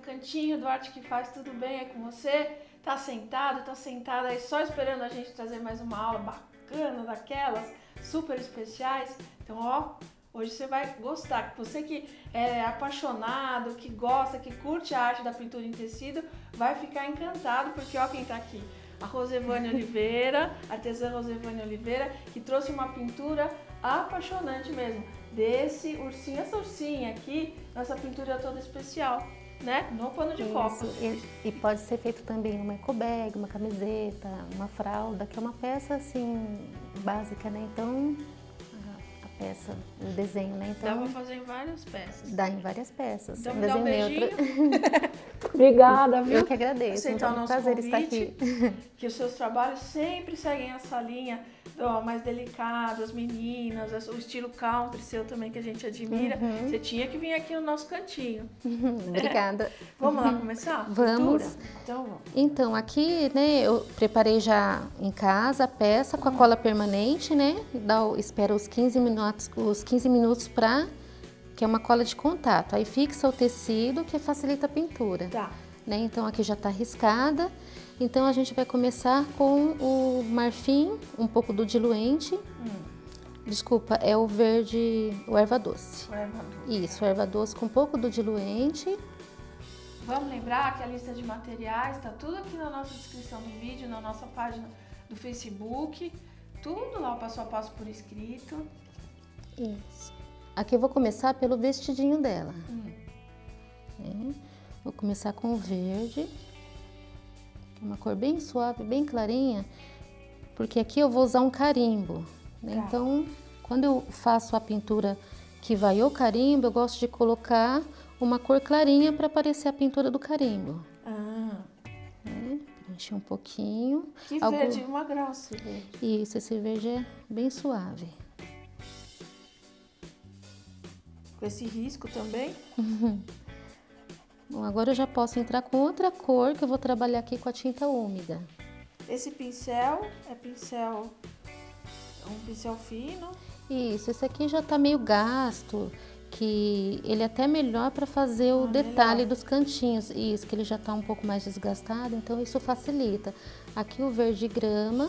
cantinho, Duarte que faz, tudo bem aí com você? Tá sentado, tá sentada aí só esperando a gente trazer mais uma aula bacana daquelas, super especiais. Então, ó, hoje você vai gostar. Você que é apaixonado, que gosta, que curte a arte da pintura em tecido, vai ficar encantado, porque ó quem tá aqui. A Rosevânia Oliveira, artesã Rosevânia Oliveira, que trouxe uma pintura apaixonante mesmo, desse ursinho, essa ursinha aqui, nossa pintura toda especial, né? No pano de copa. E pode ser feito também uma ecobag, uma camiseta, uma fralda, que é uma peça assim, básica, né? Então, a peça, o desenho, né? Então, dá pra fazer em várias peças. Dá em várias peças. Então me dá um beijinho. Obrigada, viu? Eu que agradeço. Aceitar o nosso prazer convite, estar aqui. Que os seus trabalhos sempre seguem essa linha mais delicada, as meninas, o estilo country seu também que a gente admira. Você tinha que vir aqui no nosso cantinho. Obrigada. Vamos lá começar? Vamos. Pintura? Então vamos. Então, aqui, né, eu preparei já em casa a peça com a cola permanente, né? Espero os 15 minutos para que é uma cola de contato. Aí fixa o tecido, que facilita a pintura. Tá. Né? Então aqui já está riscada. Então a gente vai começar com o marfim, um pouco do diluente. Desculpa, é o verde, o erva doce. O erva doce. Isso, o erva doce com um pouco do diluente. Vamos lembrar que a lista de materiais está tudo aqui na nossa descrição do vídeo, na nossa página do Facebook. Tudo lá, o passo a passo por escrito. Isso. Aqui eu vou começar pelo vestidinho dela. Vou começar com o verde, uma cor bem suave, bem clarinha, porque aqui eu vou usar um carimbo. Né? Tá. Então, quando eu faço a pintura que vai o carimbo, eu gosto de colocar uma cor clarinha para parecer a pintura do carimbo. Preencher um pouquinho. Que verde, uma graça verde. Isso, esse verde é bem suave. Com esse risco também? Bom, agora eu já posso entrar com outra cor que eu vou trabalhar aqui com a tinta úmida. Esse pincel é um pincel fino? Isso, esse aqui já tá meio gasto, que ele é até melhor para fazer o detalhe dos cantinhos. Isso, que ele já tá um pouco mais desgastado, então isso facilita. Aqui o verde grama.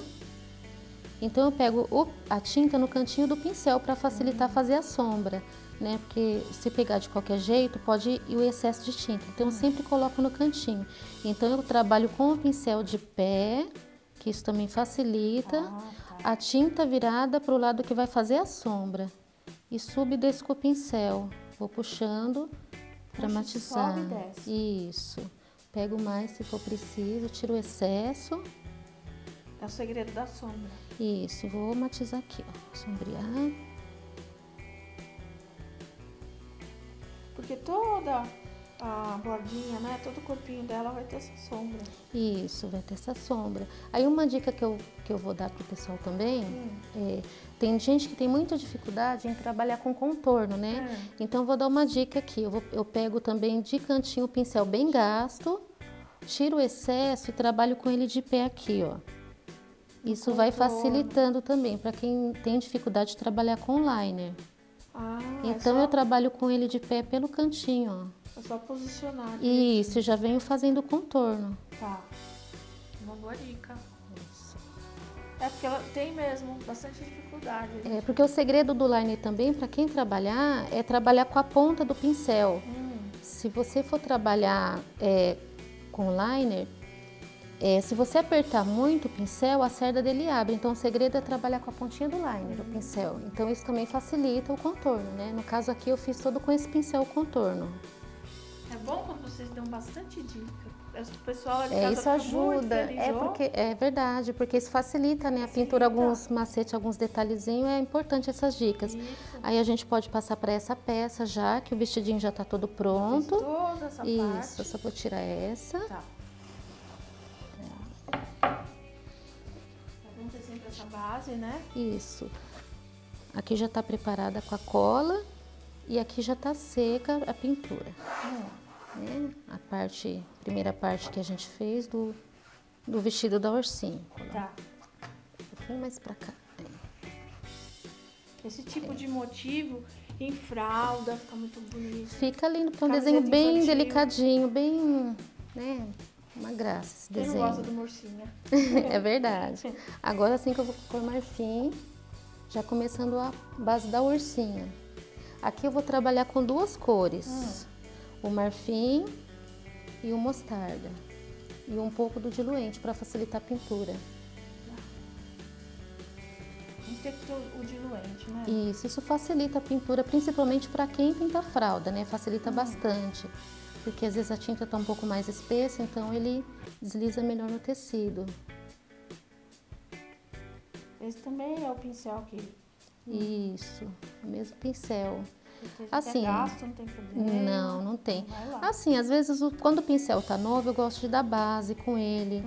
Então eu pego a tinta no cantinho do pincel para facilitar fazer a sombra. Né? Porque se pegar de qualquer jeito, pode ir o excesso de tinta. Então, eu sempre coloco no cantinho. Então, eu trabalho com o pincel de pé, que isso também facilita. A tinta virada para o lado que vai fazer a sombra. E subo e desço com o pincel. Vou puxando para matizar. Sobe e desce. Isso. Pego mais se for preciso, tiro o excesso. É o segredo da sombra. Isso. Vou matizar aqui, ó. Sombrear. Porque toda a bordinha, né, todo o corpinho dela vai ter essa sombra. Isso, vai ter essa sombra. Aí uma dica que eu vou dar pro pessoal também, tem gente que tem muita dificuldade em trabalhar com contorno, né? Então eu vou dar uma dica aqui, eu pego também de cantinho o pincel bem gasto, tiro o excesso e trabalho com ele de pé aqui, ó. Isso vai facilitando também para quem tem dificuldade de trabalhar com liner. Então eu trabalho com ele de pé pelo cantinho, ó. É só posicionar. Isso, já venho fazendo o contorno. Tá. Uma boa dica. Isso. É porque ela tem mesmo bastante dificuldade. É, porque o segredo do liner também, para quem trabalhar, é trabalhar com a ponta do pincel. Se você for trabalhar com liner, se você apertar muito o pincel, a cerda dele abre. Então, o segredo é trabalhar com a pontinha do liner, do pincel. Então, isso também facilita o contorno, né? No caso aqui, eu fiz todo com esse pincel contorno. É bom quando vocês dão bastante dica. O pessoal de casa isso ajuda. Muito É verdade, porque isso facilita, né? A pintura, alguns macetes, alguns detalhezinhos, é importante essas dicas. Isso. Aí a gente pode passar para essa peça já, que o vestidinho já tá todo pronto. Eu fiz toda essa parte. Isso, eu só vou tirar essa. Tá. Vamos ter sempre essa base, né? Isso. Aqui já tá preparada com a cola e aqui já tá seca a pintura. Né? Primeira parte que a gente fez do vestido da ursinha. Tá. Um pouquinho mais pra cá. Esse tipo de motivo, Em fralda, fica muito bonito. Fica lindo, porque é um Camiseta desenho bem infantil. delicadinho, bem, né, uma graça esse Quem desenho. não gosta do morcinho? É verdade. Agora sim que eu vou pôr marfim, já começando a base da ursinha. Aqui eu vou trabalhar com duas cores, o marfim e o mostarda. E um pouco do diluente para facilitar a pintura. Tem que ter o diluente, né? Isso facilita a pintura, principalmente para quem pinta fralda, né? Facilita bastante. Porque às vezes a tinta está um pouco mais espessa, então ele desliza melhor no tecido. Esse também é o pincel que... Isso, o mesmo pincel. Assim, gasto, não tem problema. Não tem. Vai lá. Assim, às vezes quando o pincel tá novo, eu gosto de dar base com ele.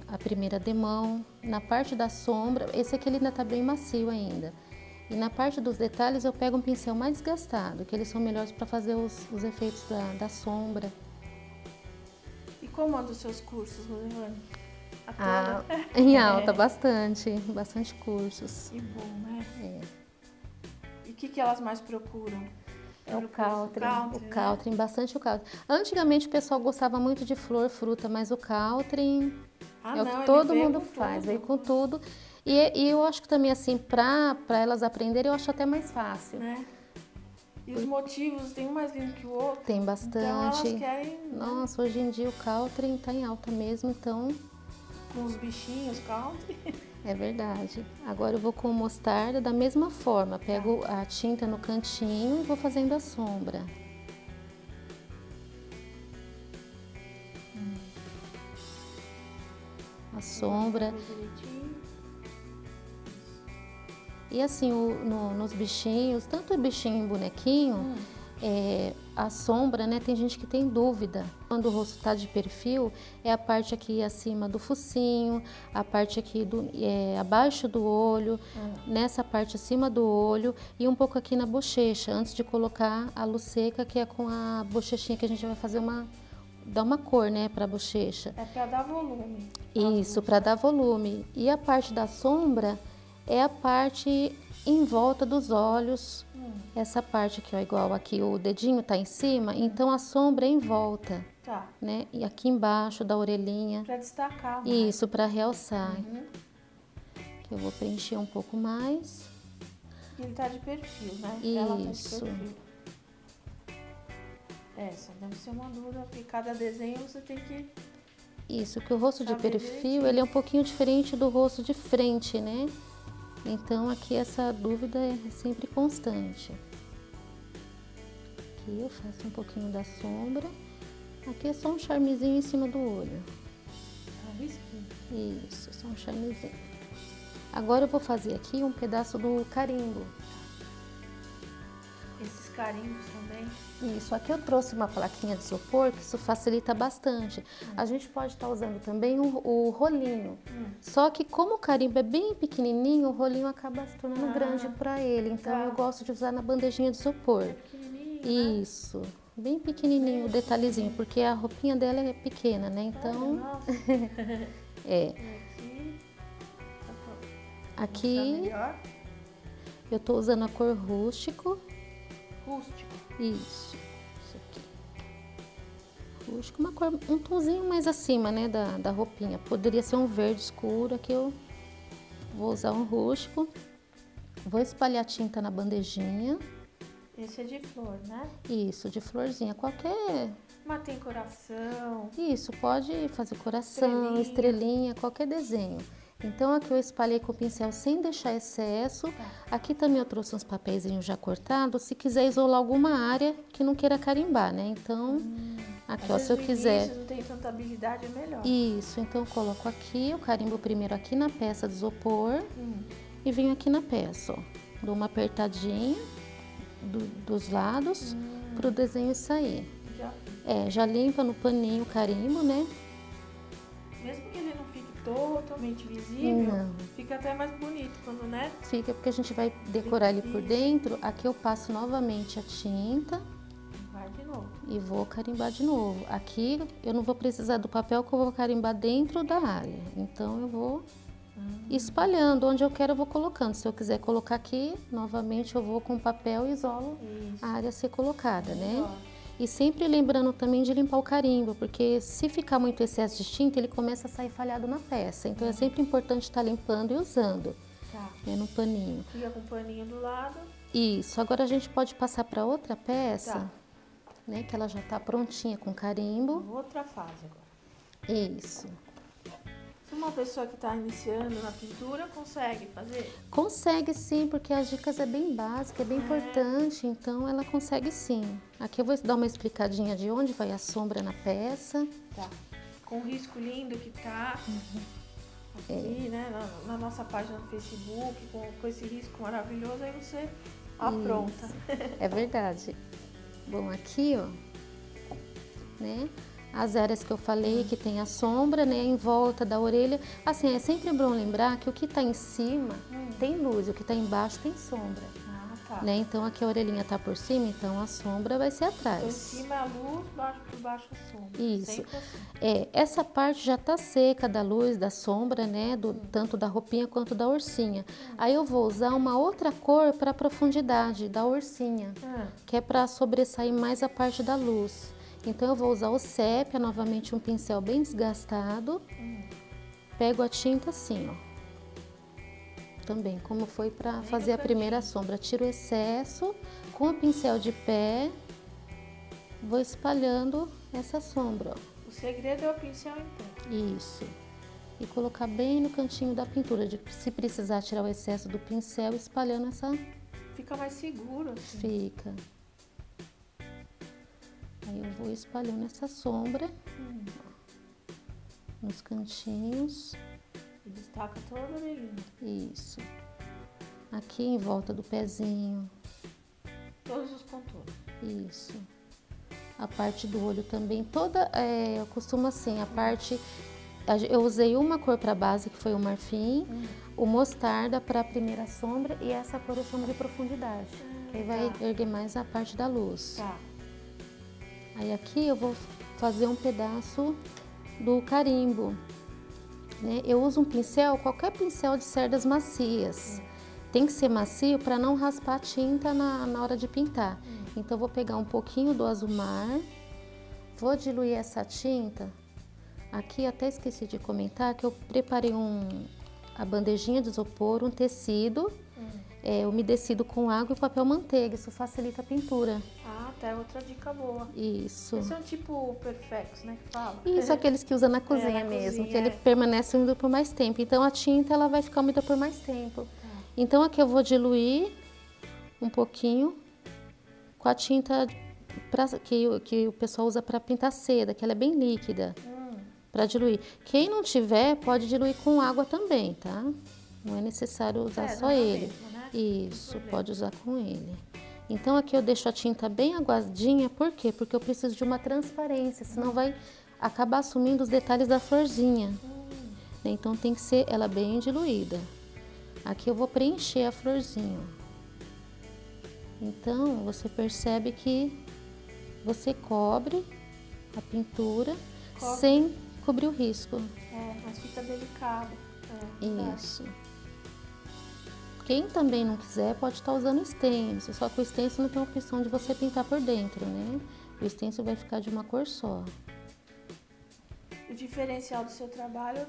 A primeira demão. Na parte da sombra, esse aqui ele ainda tá bem macio ainda. E na parte dos detalhes eu pego um pincel mais desgastado, que eles são melhores para fazer os efeitos da sombra. E como andam os seus cursos, Rosivane? Em alta, bastante cursos. Que bom, né? É. E o que elas mais procuram? É o country, né? Bastante o country. Antigamente o pessoal gostava muito de flor, fruta, mas o country é o que todo mundo faz, veio com tudo. E eu acho que também assim, para elas aprenderem, eu acho até mais fácil. Né? E os motivos, tem um mais lindo que o outro. Tem bastante. Então elas querem... Nossa, hoje em dia o country tá em alta mesmo, então... Com os bichinhos, country. É verdade. Agora eu vou com mostarda da mesma forma. Pego a tinta no cantinho e vou fazendo a sombra. A sombra. E assim, nos bichinhos, tanto o bichinho e bonequinho, a sombra, né? Tem gente que tem dúvida. Quando o rosto tá de perfil, é a parte aqui acima do focinho, a parte aqui abaixo do olho, nessa parte acima do olho e um pouco aqui na bochecha, antes de colocar a luz seca, que é com a bochechinha que a gente vai fazer dar uma cor, né, pra bochecha. É pra dar volume. Isso, pra dar volume. E a parte da sombra é a parte em volta dos olhos. Essa parte aqui, ó, igual aqui o dedinho tá em cima, então a sombra é em volta, né? E aqui embaixo da orelhinha. Pra destacar. Isso, pra realçar. Que eu vou preencher um pouco mais. E ele tá de perfil, né? Isso. Ela tá de perfil. Essa deve ser uma dúvida, porque cada desenho você tem que... Isso, que o rosto de perfil, direitinho. ele é um pouquinho diferente do rosto de frente, né? Então aqui essa dúvida é sempre constante. Aqui eu faço um pouquinho da sombra. Aqui é só um charmezinho em cima do olho. Isso, só um charmezinho. Agora eu vou fazer aqui um pedaço do carimbo. Esses carimbos também. Isso, aqui eu trouxe uma plaquinha de isopor, que isso facilita bastante. A gente pode estar usando também o rolinho. Só que como o carimbo é bem pequenininho, o rolinho acaba se tornando grande para ele. Então eu gosto de usar na bandejinha de isopor. Pequenininho, Isso, bem pequenininho o detalhezinho, porque a roupinha dela é pequena, né? Então, Aqui eu tô usando a cor rústico. Rústico. Isso aqui. Rústico, uma cor, um tonzinho mais acima, né, da roupinha. Poderia ser um verde escuro, aqui eu vou usar um rústico. Vou espalhar tinta na bandejinha. Esse é de flor, né? Isso, de florzinha, qualquer... Mas tem coração. Isso, pode fazer coração, estrelinha, qualquer desenho. Então aqui eu espalhei com o pincel sem deixar excesso. Aqui também eu trouxe uns papeizinhos já cortados, se quiser isolar alguma área que não queira carimbar, né? Então, aqui ó, se eu quiser... Se não tem tanta habilidade, é melhor. Isso, então eu coloco aqui, eu carimbo primeiro aqui na peça de isopor e venho aqui na peça, ó. Dou uma apertadinha dos lados para o desenho sair. Já limpa no paninho o carimbo, né? Mesmo que ele não fique totalmente visível, fica até mais bonito quando, né? Fica, porque a gente vai decorar ele por dentro. Aqui eu passo novamente a tinta. Vai de novo. E vou carimbar de novo. Aqui eu não vou precisar do papel, que eu vou carimbar dentro da área. Então eu vou e espalhando. Onde eu quero eu vou colocando. Se eu quiser colocar aqui, novamente eu vou com papel e isolo a área a ser colocada, né? E sempre lembrando também de limpar o carimbo, porque se ficar muito excesso de tinta, ele começa a sair falhado na peça. Então é sempre importante estar limpando e usando, né, no paninho. Fica com o paninho do lado. Isso. Agora a gente pode passar para outra peça, né, que ela já está prontinha com carimbo. Outra fase agora. Isso. Se uma pessoa que está iniciando na pintura consegue fazer? Consegue sim, porque as dicas é bem básica, é bem importante, então ela consegue sim. Aqui eu vou dar uma explicadinha de onde vai a sombra na peça. Tá. Com o risco lindo que tá aqui, né, na nossa página no Facebook, com esse risco maravilhoso, aí você apronta. É verdade. Bom, aqui, ó, né? As áreas que eu falei que tem a sombra, né, em volta da orelha. Assim, é sempre bom lembrar que o que tá em cima tem luz, o que tá embaixo tem sombra. Né? Então aqui a orelhinha tá por cima, então a sombra vai ser atrás. Então, em cima é a luz, por baixo a sombra. Isso. Assim. Essa parte já tá seca da luz, da sombra, né, tanto da roupinha quanto da ursinha. Aí eu vou usar uma outra cor para profundidade da ursinha, que é para sobressair mais a parte da luz. Então eu vou usar o sépia, novamente um pincel bem desgastado. Pego a tinta assim, ó. Também, como foi para fazer a primeira sombra. Tiro o excesso, com o pincel de pé, vou espalhando essa sombra, ó. O segredo é o pincel em pé. Isso. E colocar bem no cantinho da pintura. Se precisar tirar o excesso do pincel, espalhando essa... Fica mais seguro, assim. Fica. Aí eu vou espalhando essa sombra nos cantinhos. E destaca toda a orelhinha. Isso. Aqui em volta do pezinho. Todos os contornos. Isso. A parte do olho também. Toda, eu costumo assim, a parte... Eu usei uma cor para base, que foi o marfim, o mostarda para a primeira sombra e essa cor eu chamo de profundidade. Que aí vai erguer mais a parte da luz. Tá. Aí aqui eu vou fazer um pedaço do carimbo, né? Eu uso um pincel, qualquer pincel de cerdas macias. Tem que ser macio para não raspar a tinta na hora de pintar. Então eu vou pegar um pouquinho do azul mar, vou diluir essa tinta. Aqui até esqueci de comentar que eu preparei a bandejinha de isopor, um tecido umedecido com água e papel manteiga. Isso facilita a pintura. É outra dica boa. Isso. Esses são tipo perfectos, né, que fala? Isso, aqueles que usa na cozinha mesmo, que ele permanece úmido por mais tempo. Então a tinta ela vai ficar úmida por mais tempo. Então aqui eu vou diluir um pouquinho com a tinta que o pessoal usa para pintar seda, que ela é bem líquida, para diluir. Quem não tiver, pode diluir com água também, tá? Não é necessário usar só ele. Mesmo, né? Isso, pode usar com ele. Então aqui eu deixo a tinta bem aguadinha, por quê? Porque eu preciso de uma transparência, senão vai acabar sumindo os detalhes da florzinha. Então tem que ser ela bem diluída. Aqui eu vou preencher a florzinha. Então você percebe que você cobre a pintura sem cobrir o risco. Mas fica delicado. Isso. Quem também não quiser pode estar usando stencil, só que o stencil não tem a opção de você pintar por dentro, né? O stencil vai ficar de uma cor só. O diferencial do seu trabalho,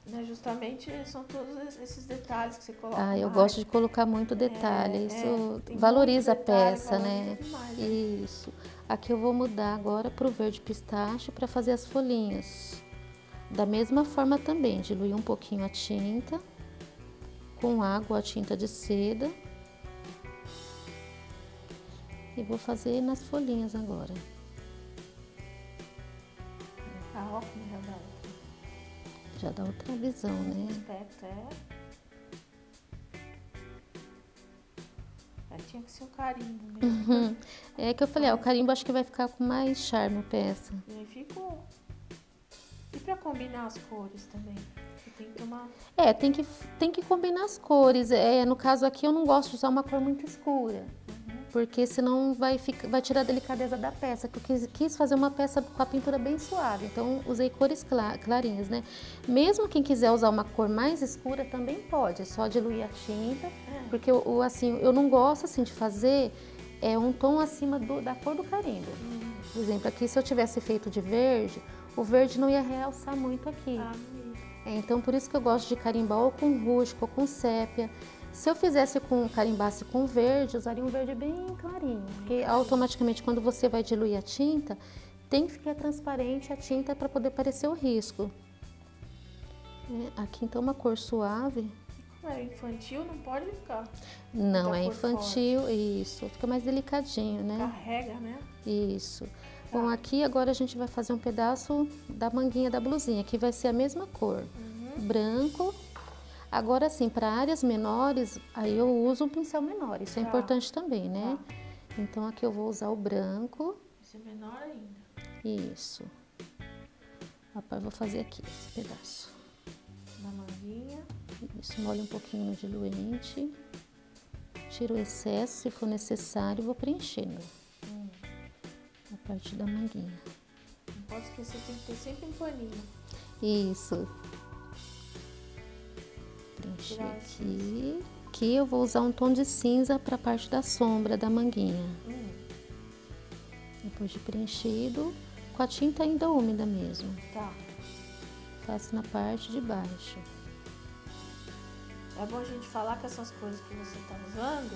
né, justamente, são todos esses detalhes que você coloca. Eu gosto de colocar muito detalhe, isso valoriza a peça, né? Demais, Isso. Aqui eu vou mudar agora para o verde pistache para fazer as folhinhas. Da mesma forma também, diluir um pouquinho a tinta. Com água, a tinta de seda. E vou fazer nas folhinhas agora. Ó, como já dá outra. Já dá outra visão, né? Aspecto, tinha que ser o carimbo mesmo. É que eu falei, o carimbo acho que vai ficar com mais charme a peça. E aí ficou. E pra combinar as cores também? Tem que tomar... tem que combinar as cores. No caso aqui eu não gosto de usar uma cor muito escura. porque senão vai tirar a delicadeza da peça, que eu quis fazer uma peça com a pintura bem suave, então usei cores clarinhas, né? Mesmo quem quiser usar uma cor mais escura também pode, é só diluir a tinta, porque assim, eu não gosto assim de fazer um tom acima da cor do carimbo. Por exemplo, aqui se eu tivesse feito de verde, o verde não ia realçar muito aqui. Então por isso que eu gosto de carimbar ou com rústico ou com sépia. Se eu fizesse carimbasse com verde, usaria um verde bem clarinho, porque automaticamente quando você vai diluir a tinta, tem que ficar transparente a tinta para poder parecer o risco. Aqui então uma cor suave. É infantil, não pode ficar. Não, é infantil, forte. Isso, fica mais delicadinho, né? Carrega, né? Isso. Bom, aqui agora a gente vai fazer um pedaço da manguinha da blusinha, que vai ser a mesma cor, branco. Agora sim, para áreas menores, aí eu uso um pincel menor, isso é importante também, né? Então aqui eu vou usar o branco. Esse é menor ainda. Isso. Rapaz, vou fazer aqui esse pedaço. Da manguinha. Isso, molho um pouquinho no diluente. Tiro o excesso, se for necessário, vou preenchendo. A parte da manguinha. Não pode esquecer, tem que ter sempre um paninho. Isso. Preencher aqui. Aqui eu vou usar um tom de cinza para a parte da sombra da manguinha. Depois de preenchido, com a tinta ainda úmida mesmo. Tá. Faço na parte de baixo. É bom a gente falar que essas coisas que você está usando,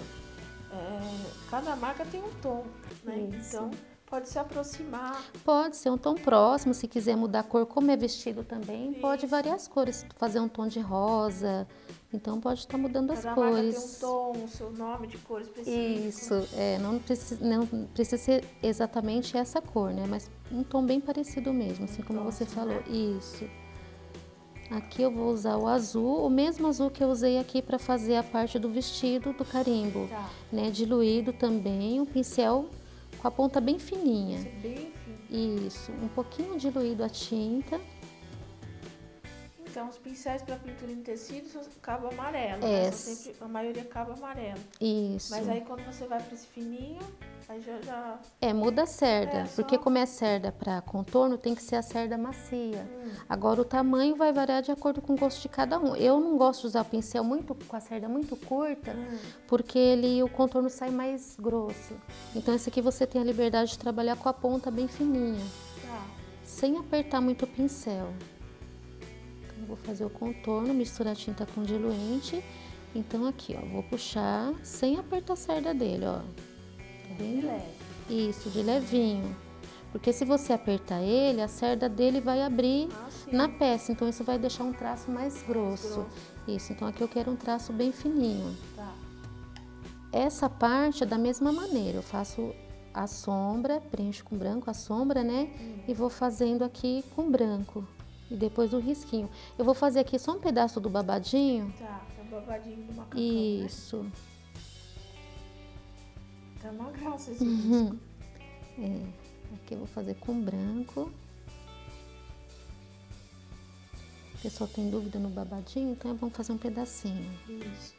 cada marca tem um tom, né? Isso. Então pode se aproximar. Pode ser um tom próximo, se quiser mudar a cor, como é vestido também, pode Isso. variar as cores, fazer um tom de rosa, então pode estar mudando as Cada cores. marca tem um tom, o seu nome de cor específico. Isso, não precisa ser exatamente essa cor, né? Mas um tom bem parecido mesmo, assim como você falou. Né? Isso. Aqui eu vou usar o azul, o mesmo azul que eu usei aqui para fazer a parte do vestido do carimbo, né? Diluído também, um pincel com a ponta bem fininha. Bem fino. Isso, um pouquinho diluído a tinta. Então, os pincéis para pintura em tecidos acabam amarelo, né? A maioria acaba amarelo. Isso. Mas aí quando você vai para esse fininho, aí já... muda a cerda, porque como é cerda para contorno, tem que ser a cerda macia. Agora o tamanho vai variar de acordo com o gosto de cada um. Eu não gosto de usar pincel com a cerda muito curta, porque o contorno sai mais grosso. Então esse aqui você tem a liberdade de trabalhar com a ponta bem fininha, sem apertar muito o pincel. Vou fazer o contorno, misturar a tinta com diluente. Então aqui, ó, vou puxar sem apertar a cerda dele, ó. Tá bem leve. Isso, de levinho. Porque se você apertar ele, a cerda dele vai abrir na peça. Então isso vai deixar um traço mais grosso. Isso, então aqui eu quero um traço bem fininho. Tá. Essa parte é da mesma maneira. Eu faço a sombra, preencho com branco a sombra, né? E vou fazendo aqui com branco. E depois o risquinho. Eu vou fazer aqui só um pedaço do babadinho. Tá, o babadinho do macacão, Isso. Né? Tá uma graça esse risco. Aqui eu vou fazer com branco. O pessoal tem dúvida no babadinho, então é bom fazer um pedacinho. Isso.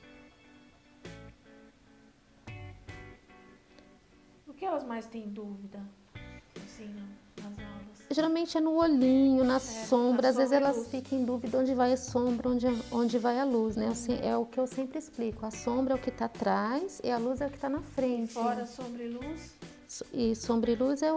O que elas mais têm dúvida, assim, nas aulas? Geralmente é no olhinho, na sombra. Às vezes elas ficam em dúvida onde vai a sombra, onde vai a luz, né? Assim, é o que eu sempre explico. A sombra é o que está atrás e a luz é o que está na frente. E fora sombra e luz? E sombra e luz é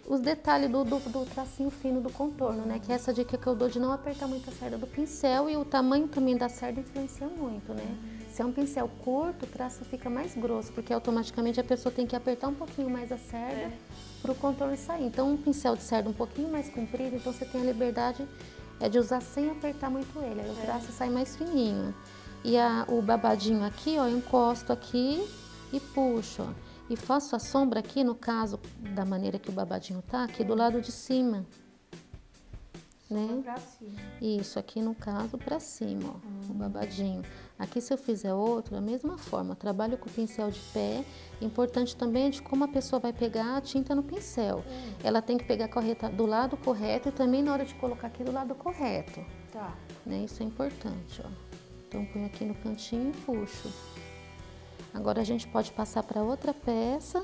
os detalhes do tracinho fino do contorno, né? Que é essa dica que eu dou de não apertar muito a cerda do pincel, e o tamanho também da cerda influencia muito, né? Se é um pincel curto, o traço fica mais grosso, porque automaticamente a pessoa tem que apertar um pouquinho mais a cerda para o contorno sair. Então, um pincel de cerda um pouquinho mais comprido, então você tem a liberdade de usar sem apertar muito ele, aí o traço sai mais fininho. E o babadinho aqui, ó, eu encosto aqui e puxo, ó. E faço a sombra aqui, no caso, da maneira que o babadinho tá, aqui do lado de cima. Né? Pra cima. Isso, aqui no caso, pra cima, ó, o babadinho. Aqui, se eu fizer outro, da mesma forma, trabalho com o pincel de pé. Importante também é de como a pessoa vai pegar a tinta no pincel. Ela tem que pegar do lado correto e também na hora de colocar aqui do lado correto. Tá. Né? Isso é importante, ó. Então, ponho aqui no cantinho e puxo. Agora a gente pode passar para outra peça.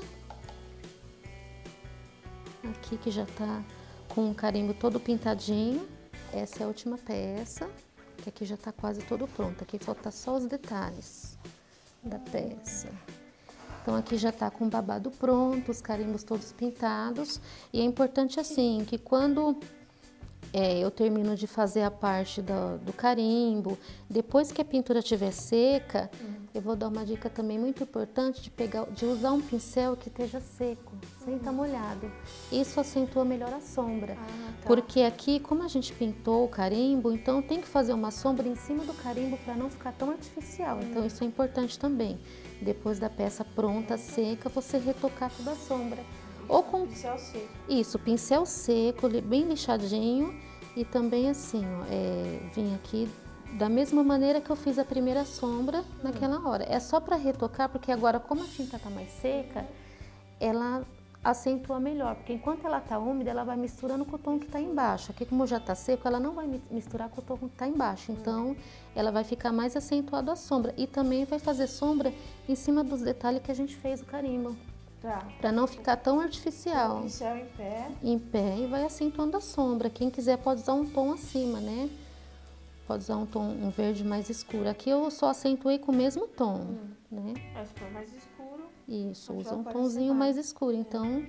Aqui que já tá com o carimbo todo pintadinho. Essa é a última peça, que aqui já tá quase todo pronto. Aqui falta só os detalhes da peça. Então aqui já tá com o babado pronto, os carimbos todos pintados. E é importante assim, que quando eu termino de fazer a parte do carimbo, depois que a pintura estiver seca, eu vou dar uma dica também muito importante de usar um pincel que esteja seco, sem estar molhado. Isso acentua melhor a sombra. Tá. Porque aqui, como a gente pintou o carimbo, então tem que fazer uma sombra em cima do carimbo para não ficar tão artificial. Então isso é importante também. Depois da peça pronta, seca, você retocar toda a sombra. Ou com pincel seco. Isso, pincel seco, bem lixadinho. E também assim, ó, vim aqui da mesma maneira que eu fiz a primeira sombra naquela hora. É só para retocar, porque agora como a tinta tá mais seca, ela acentua melhor. Porque enquanto ela tá úmida, ela vai misturando com o tom que tá embaixo. Aqui como já tá seco, ela não vai misturar com o tom que tá embaixo. Então, ela vai ficar mais acentuada a sombra. E também vai fazer sombra em cima dos detalhes que a gente fez o carimbo. Tá. Para não ficar tão artificial. O pincel em pé. Em pé e vai acentuando a sombra. Quem quiser pode usar um tom acima, né? Pode usar um verde mais escuro. Aqui eu só acentuei com o mesmo tom, né? Se for mais escuro. Isso, usa um tomzinho mais escuro. Então,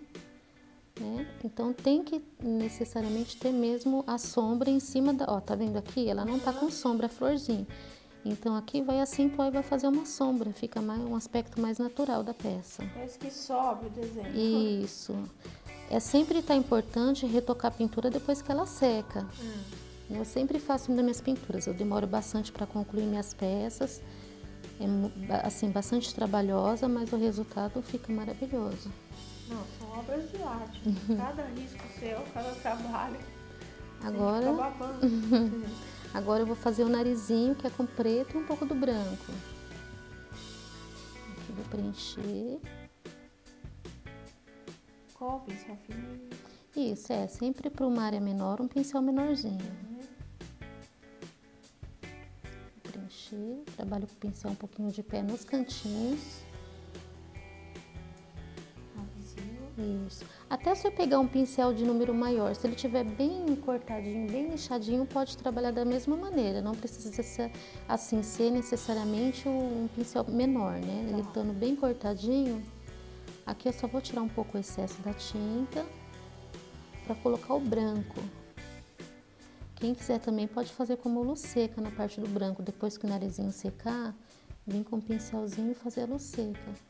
né? Então tem que necessariamente ter mesmo a sombra em cima da... Ó, tá vendo aqui? Ela não tá com sombra, a florzinha. Então aqui vai acentuar e vai fazer uma sombra, fica um aspecto mais natural da peça. Parece que sobe o desenho. Isso. É sempre importante retocar a pintura depois que ela seca. Eu sempre faço nas minhas pinturas, eu demoro bastante para concluir minhas peças. É assim, bastante trabalhosa, mas o resultado fica maravilhoso. Não, são obras de arte. Cada risco seu, cada trabalho. Agora... Agora eu vou fazer o narizinho, que é com preto e um pouco do branco. Aqui vou preencher. Qual o pincel fininho? Isso, sempre para uma área menor, um pincel menorzinho. Vou preencher, trabalho com o pincel um pouquinho de pé nos cantinhos. Isso. Até se eu pegar um pincel de número maior, se ele tiver bem cortadinho, bem lixadinho, pode trabalhar da mesma maneira. Não precisa ser, assim, ser necessariamente um pincel menor, né? Ele estando bem cortadinho, aqui eu só vou tirar um pouco o excesso da tinta para colocar o branco. Quem quiser também pode fazer como luz seca na parte do branco. Depois que o narizinho secar, vem com o pincelzinho e fazer a luz seca.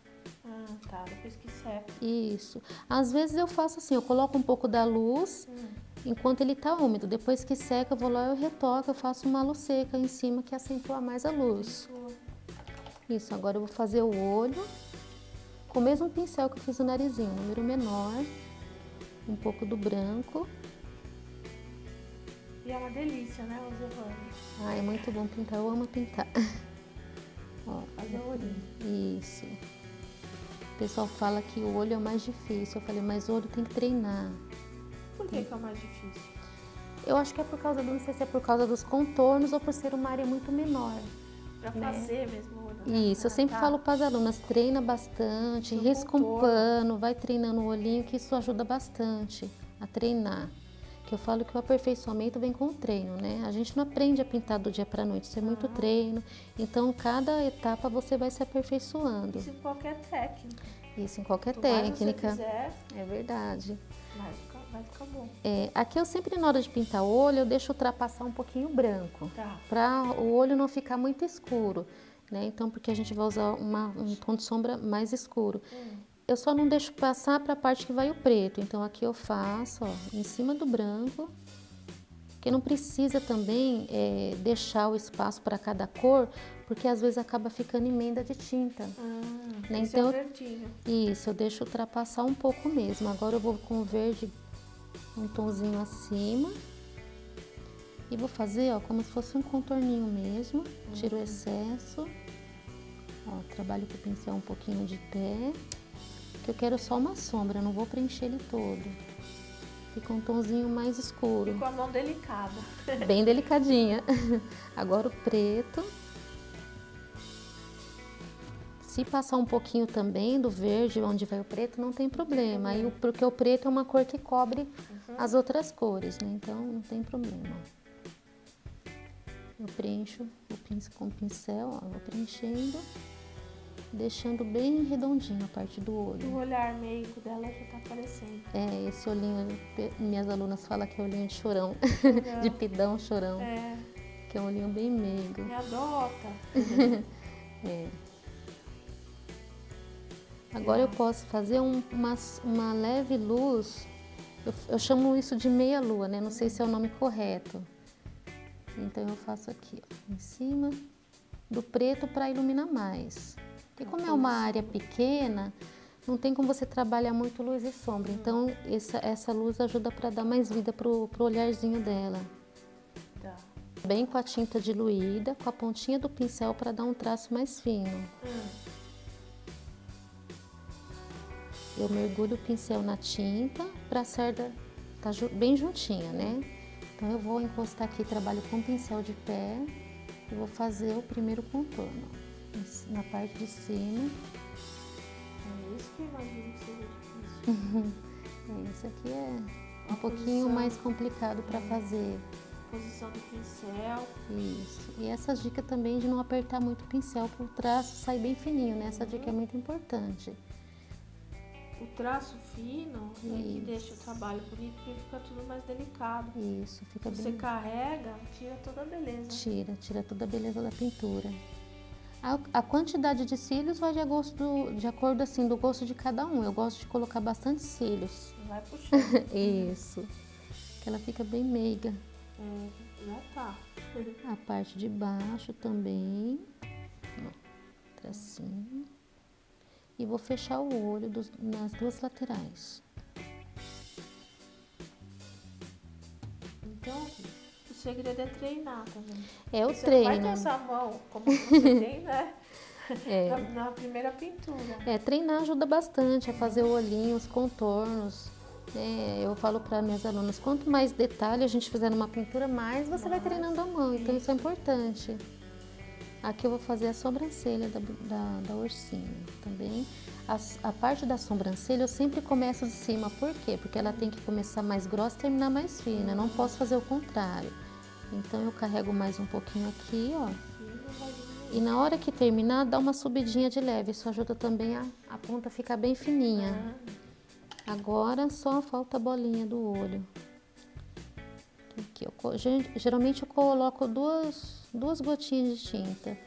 Tá, depois que seca. Isso. Às vezes eu faço assim, eu coloco um pouco da luz enquanto ele tá úmido. Depois que seca, eu vou lá, eu retoco, eu faço uma luz seca em cima que acentua mais a luz. Isso, agora eu vou fazer o olho com o mesmo pincel que eu fiz o narizinho, número menor, um pouco do branco. E é uma delícia, né, Rosevane? É muito bom pintar, eu amo pintar. Ó, fazer o olhinho. Isso. O pessoal fala que o olho é o mais difícil. Eu falei, mas o olho tem que treinar. Por que é o mais difícil? Eu acho que é por causa, não sei se é por causa dos contornos ou por ser uma área muito menor. Pra fazer mesmo o olho. Né? Isso, eu sempre falo para as alunas, treina bastante, risca um pano, vai treinando o olhinho, que isso ajuda bastante a treinar. Que eu falo que o aperfeiçoamento vem com o treino, né? A gente não aprende a pintar do dia para noite, isso é muito treino. Então, cada etapa você vai se aperfeiçoando. Isso em qualquer técnica. Isso em qualquer Quanto técnica. Mais você quiser, é verdade. Vai ficar bom. Aqui eu sempre, na hora de pintar o olho, eu deixo ultrapassar um pouquinho o branco. Tá. Para o olho não ficar muito escuro, né? Então, porque a gente vai usar um tom de sombra mais escuro. Eu só não deixo passar para a parte que vai o preto. Então, aqui eu faço, ó, em cima do branco. Porque não precisa também deixar o espaço para cada cor, porque às vezes acaba ficando emenda de tinta. Né? Esse então, é o verdinho. Isso, eu deixo ultrapassar um pouco mesmo. Agora eu vou com o verde um tomzinho acima. E vou fazer, ó, como se fosse um contorninho mesmo. Tiro o excesso. Ó, trabalho com o pincel um pouquinho de pé. Eu quero só uma sombra, não vou preencher ele todo. Fica um tomzinho mais escuro. E com a mão delicada. Bem delicadinha. Agora o preto. Se passar um pouquinho também do verde, onde vai o preto, não tem problema. Aí, porque o preto é uma cor que cobre as outras cores, né? Então, não tem problema. Eu preencho com o pincel, ó, vou preenchendo, deixando bem redondinho a parte do olho. O olhar meigo dela já tá aparecendo. É, esse olhinho, minhas alunas falam que é olhinho de chorão, de pidão chorão. É. Que é um olhinho bem meigo. Me adota. É. Agora eu posso fazer uma leve luz, eu chamo isso de meia lua, né? Não sei se é o nome correto. Então eu faço aqui, ó, em cima do preto para iluminar mais. Porque como é uma área pequena, não tem como você trabalhar muito luz e sombra. Então essa luz ajuda para dar mais vida pro olharzinho dela. Tá. Bem com a tinta diluída, com a pontinha do pincel para dar um traço mais fino. Eu mergulho o pincel na tinta para a cerda tá bem juntinha, né? Então eu vou encostar aqui, trabalho com pincel de pé e vou fazer o primeiro contorno na parte de cima. É isso que eu imagino que seja difícil. Isso aqui é um pouquinho mais complicado para fazer. Posição do pincel. Isso. E essas dicas também de não apertar muito o pincel para o traço sair bem fininho, né? Essa dica é muito importante. O traço fino é que deixa o trabalho bonito, porque fica tudo mais delicado. Isso, fica bem... Você carrega, tira toda a beleza. Tira toda a beleza da pintura. A quantidade de cílios vai de acordo assim, do gosto de cada um. Eu gosto de colocar bastante cílios. Vai puxando. Isso. Que ela fica bem meiga. Já tá. A parte de baixo também. Ó, tracinho. E vou fechar o olho nas duas laterais. Então, o segredo é treinar também. É o você treino. Você vai ter essa mão, como você tem, né? Na primeira pintura. Treinar ajuda bastante a fazer o olhinho, os contornos. Eu falo para minhas alunas, quanto mais detalhe a gente fizer numa pintura, mais você vai treinando a mão. Então isso é importante. Aqui eu vou fazer a sobrancelha da ursinha também. A parte da sobrancelha eu sempre começo de cima. Por quê? Porque ela tem que começar mais grossa e terminar mais fina. Eu não posso fazer o contrário. Então eu carrego mais um pouquinho aqui, ó. E na hora que terminar, dá uma subidinha de leve. Isso ajuda também a ponta ficar bem fininha. Agora só falta a bolinha do olho. Aqui, geralmente eu coloco duas gotinhas de tinta.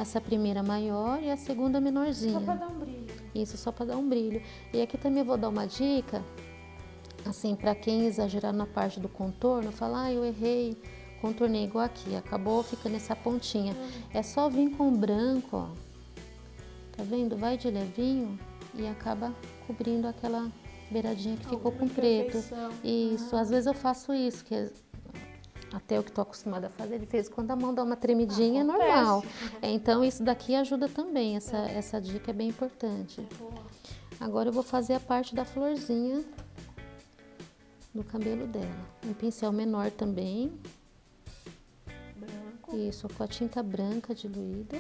Essa primeira maior e a segunda menorzinha. Só para dar um brilho. Isso, só para dar um brilho. E aqui também eu vou dar uma dica, assim, para quem exagerar na parte do contorno, falar, eu errei, contornei igual aqui, acabou ficando essa pontinha. É só vir com o branco, ó. Tá vendo? Vai de levinho e acaba cobrindo aquela beiradinha que ficou com preto. Isso, às vezes eu faço isso, que até eu que tô acostumada a fazer, de vez em quando a mão dá uma tremidinha, é normal. Então isso daqui ajuda também, essa dica é bem importante. Agora eu vou fazer a parte da florzinha do cabelo dela. Um pincel menor também. Branco. Isso, com a tinta branca diluída.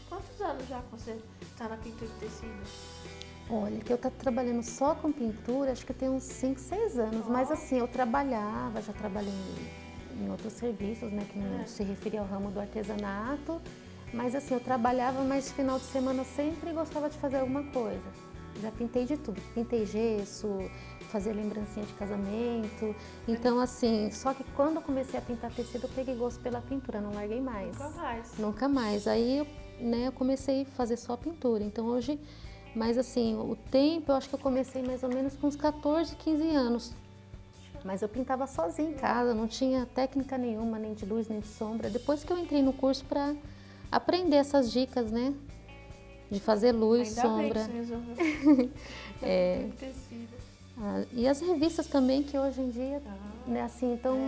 Quantos anos já que você tá na pintura de tecido? Olha, que eu tô trabalhando só com pintura, acho que tem uns 5, 6 anos. Mas assim, eu já trabalhei em outros serviços, né, que não se referia ao ramo do artesanato. Mas assim, eu trabalhava, mas final de semana eu sempre gostava de fazer alguma coisa. Já pintei de tudo, pintei gesso, fazia lembrancinha de casamento. Então assim, só que quando eu comecei a pintar tecido, eu peguei gosto pela pintura, não larguei mais. Nunca mais. Nunca mais. Aí, né, eu comecei a fazer só pintura. Então hoje... Mas assim, o tempo, eu acho que eu comecei mais ou menos com uns 14, 15 anos. Mas eu pintava sozinha em casa, não tinha técnica nenhuma, nem de luz, nem de sombra. Depois que eu entrei no curso para aprender essas dicas, né? De fazer luz, ainda sombra. Bem que você resolveu. Tecido. E as revistas também, que hoje em dia, né, assim, estão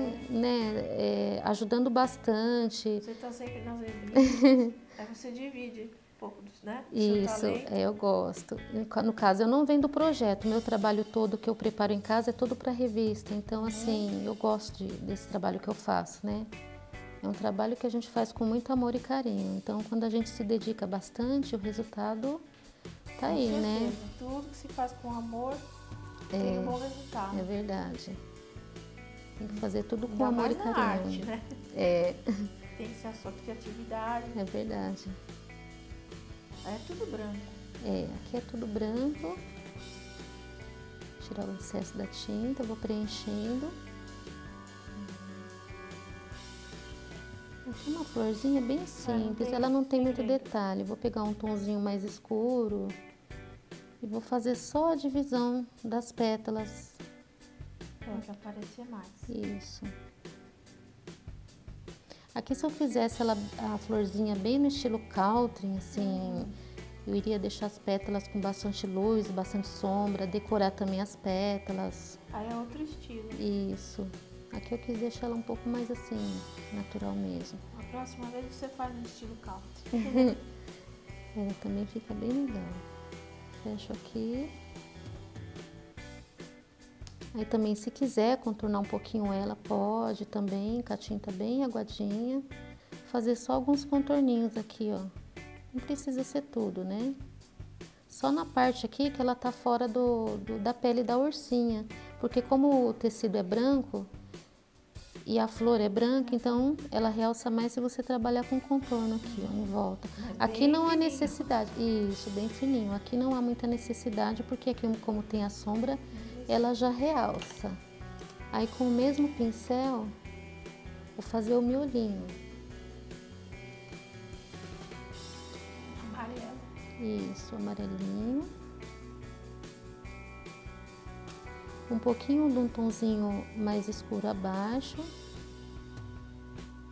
ajudando bastante. Você está sempre nas revistas. Aí você divide pouco, né? Isso, eu gosto. No caso, eu não vendo o projeto, meu trabalho todo que eu preparo em casa é todo para revista. Então, assim, eu gosto desse trabalho que eu faço, né? É um trabalho que a gente faz com muito amor e carinho. Então, quando a gente se dedica bastante, o resultado tá aí, né? Tudo que se faz com amor tem um bom resultado. É verdade. Tem que fazer tudo com Ainda amor mais e carinho. na arte, né? É. Tem que ser a sua criatividade. É verdade. É tudo branco. Aqui é tudo branco. Tirar o excesso da tinta, vou preenchendo. Aqui uma florzinha bem simples, ela não tem muito detalhe. Vou pegar um tomzinho mais escuro e vou fazer só a divisão das pétalas. Pode aparecer mais. Isso. Aqui, se eu fizesse a florzinha bem no estilo country, assim, eu iria deixar as pétalas com bastante luz, bastante sombra, decorar também as pétalas. Aí é outro estilo. Isso. Aqui eu quis deixar ela um pouco mais assim, natural mesmo. A próxima vez você faz no estilo country. Ela também fica bem legal. Fecho aqui. Aí também, se quiser contornar um pouquinho ela, pode também, com a tinta bem aguadinha. Fazer só alguns contorninhos aqui, ó. Não precisa ser tudo, né? Só na parte aqui que ela tá fora da pele da ursinha. Porque como o tecido é branco e a flor é branca, então ela realça mais se você trabalhar com contorno aqui, ó, em volta. Aqui não há necessidade. Isso, bem fininho. Aqui não há muita necessidade, porque aqui, como tem a sombra, ela já realça. Aí, com o mesmo pincel, vou fazer o miolinho. Amarelo. Isso, amarelinho. Um pouquinho de um tonzinho mais escuro abaixo.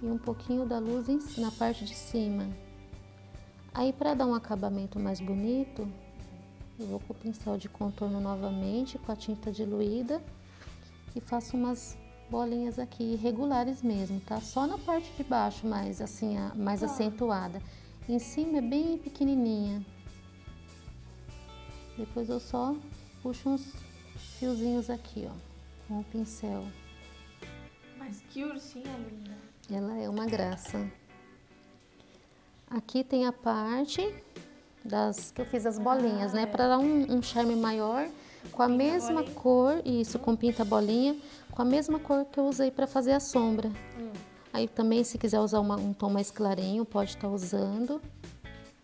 E um pouquinho da luz na parte de cima. Aí, para dar um acabamento mais bonito, eu vou com o pincel de contorno novamente, com a tinta diluída. E faço umas bolinhas aqui, irregulares mesmo, tá? Só na parte de baixo, mais assim, mais acentuada. Em cima é bem pequenininha. Depois eu só puxo uns fiozinhos aqui, ó, com o pincel. Mas que ursinha linda! Ela é uma graça. Aqui tem a parte que eu fiz as bolinhas, né? Para dar um charme maior, com a mesma cor, isso, com pinta bolinha, com a mesma cor que eu usei para fazer a sombra. Aí também, se quiser usar um tom mais clarinho, pode estar usando.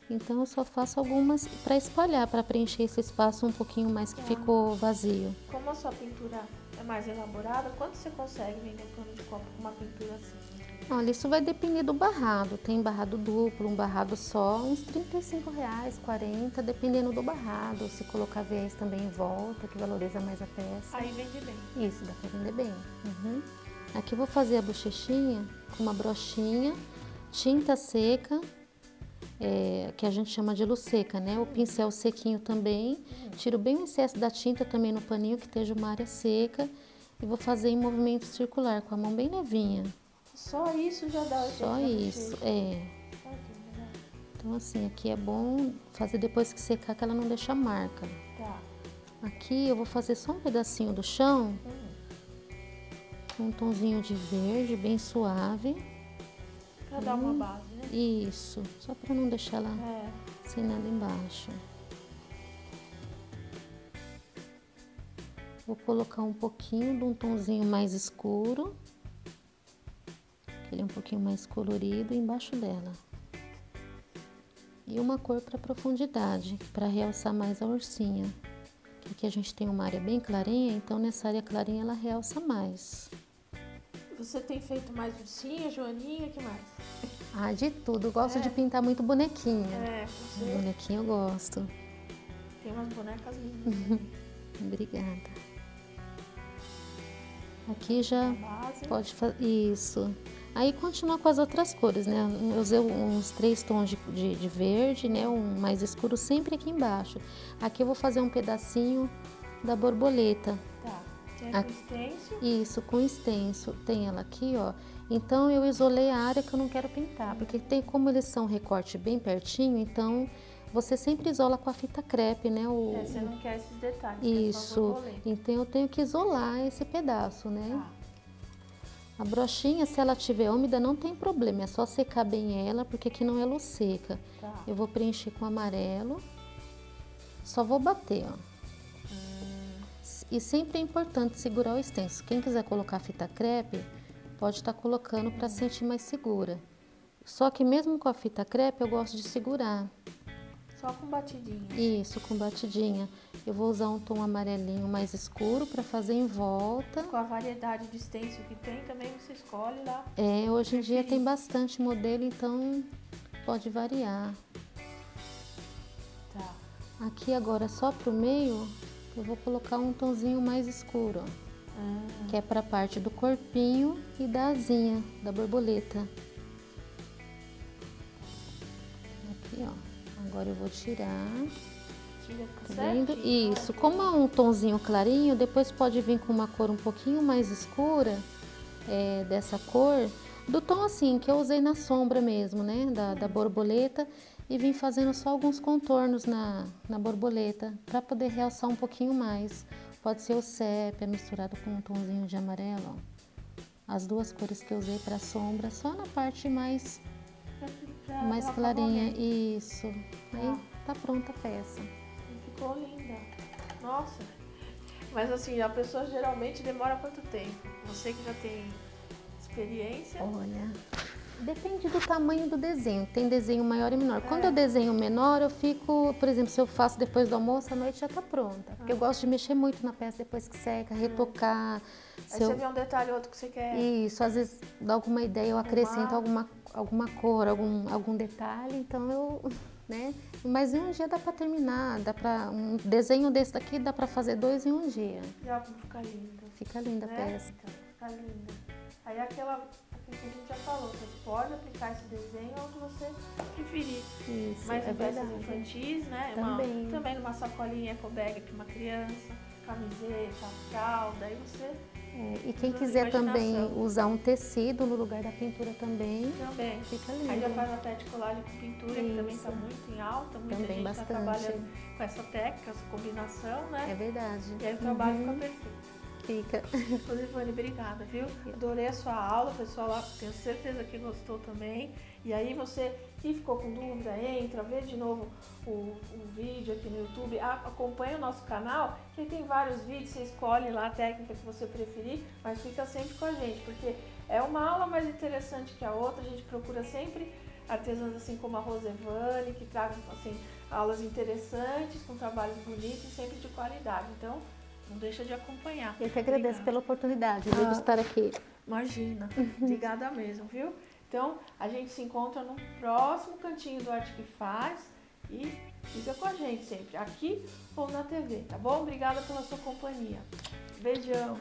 Então, eu só faço algumas para espalhar, para preencher esse espaço um pouquinho mais que ficou vazio. Como a sua pintura é mais elaborada, quanto você consegue vender pano de copo com uma pintura assim? Olha, isso vai depender do barrado. Tem barrado duplo, um barrado só, uns R$35, R$40, dependendo do barrado. Se colocar viés também em volta, que valoriza mais a peça. Aí vende bem. Isso, dá pra vender bem. Aqui eu vou fazer a bochechinha com uma brochinha, tinta seca, que a gente chama de luz seca, né? O pincel sequinho também. Tiro bem o excesso da tinta também no paninho, que esteja uma área seca. E vou fazer em movimento circular, com a mão bem levinha. Só isso já dá o jeito. Só isso, Então assim, aqui é bom fazer depois que secar, que ela não deixa marca. Tá. Aqui eu vou fazer só um pedacinho do chão, com um tonzinho de verde, bem suave. Pra dar uma base, né? Isso, só pra não deixar ela sem nada embaixo. Vou colocar um pouquinho de um tonzinho mais escuro. Ele é um pouquinho mais colorido embaixo dela. E uma cor para profundidade, para realçar mais a ursinha. Aqui a gente tem uma área bem clarinha, então nessa área clarinha ela realça mais. Você tem feito mais ursinha, joaninha, o que mais? Ah, de tudo. Eu gosto de pintar muito bonequinha. Você Bonequinha eu gosto. tem umas bonecas lindas. Obrigada. Aqui já pode fazer isso. Aí continuar com as outras cores, né? Eu usei uns 3 tons de verde, né? Um mais escuro sempre aqui embaixo. Aqui eu vou fazer um pedacinho da borboleta. Tá. Com extenso? Isso, com extenso. Tem ela aqui, ó. Então eu isolei a área que eu não quero pintar, porque tem como eles são recorte bem pertinho, então você sempre isola com a fita crepe, né? Você não quer esses detalhes. Isso. Então eu tenho que isolar esse pedaço, né? Tá. A brochinha, se ela tiver úmida, não tem problema, é só secar bem ela, porque aqui não é luz seca. Tá. Eu vou preencher com amarelo, só vou bater, ó. E sempre é importante segurar o stencil. Quem quiser colocar fita crepe, pode estar colocando para sentir mais segura. Só que mesmo com a fita crepe, eu gosto de segurar. Só com batidinha? Isso, com batidinha. Eu vou usar um tom amarelinho mais escuro para fazer em volta. Com a variedade de stencil que tem, também você escolhe lá. É, hoje em dia tem bastante modelo, então pode variar. Tá. Aqui agora, só pro meio, eu vou colocar um tonzinho mais escuro, ó. Que é para a parte do corpinho e da asinha, da borboleta. Aqui, ó. Agora eu vou tirar. Tira, Tá vendo? Isso. Como é um tonzinho clarinho, depois pode vir com uma cor um pouquinho mais escura, dessa cor, do tom assim, que eu usei na sombra mesmo, né? Da borboleta. E vim fazendo só alguns contornos na borboleta, para poder realçar um pouquinho mais. Pode ser o sépia misturado com um tonzinho de amarelo, ó. As duas cores que eu usei para sombra, só na parte mais clarinha. Isso. Aí tá pronta a peça. Ficou linda. Nossa. Mas assim, a pessoa geralmente demora quanto tempo? Você que já tem experiência. Olha, depende do tamanho do desenho. Tem desenho maior e menor. Quando eu desenho menor, eu fico, por exemplo, se eu faço depois do almoço, à noite já tá pronta. Porque eu gosto de mexer muito na peça depois que seca, retocar. Aí você vê um detalhe ou outro que você quer. Isso, às vezes dá alguma ideia, eu acrescento alguma cor, algum detalhe, então eu, né? Mas em um dia dá pra terminar, um desenho desse daqui dá pra fazer 2 em um dia. Já fica linda. Fica linda a peça. Fica linda. Aí aquela que a gente já falou, você pode aplicar esse desenho onde você preferir. Isso, mas em peças verdade. infantis, né? Também numa sacolinha eco bag para uma criança, camiseta, fralda, aí você... e quem quiser também usar um tecido no lugar da pintura também, fica lindo. Aí já faz a pet colagem com pintura, que também está muito em alta, muita gente está trabalhando com essa técnica, essa combinação, né? É verdade. E aí o trabalho fica perfeito. Fica. Rosivane, obrigada, viu? Adorei a sua aula, o pessoal lá, tenho certeza que gostou também. E aí você que ficou com dúvida, entra, vê de novo o vídeo aqui no YouTube, acompanha o nosso canal, que tem vários vídeos, você escolhe lá a técnica que você preferir, mas fica sempre com a gente, porque é uma aula mais interessante que a outra, a gente procura sempre artesãs assim como a Rosivane, que tragam assim, aulas interessantes, com trabalhos bonitos e sempre de qualidade. Então, não deixa de acompanhar. Eu que agradeço pela oportunidade de estar aqui. Imagina, obrigada mesmo, viu? Então, a gente se encontra no próximo cantinho do Arte que Faz e fica com a gente sempre, aqui ou na TV, tá bom? Obrigada pela sua companhia. Beijão.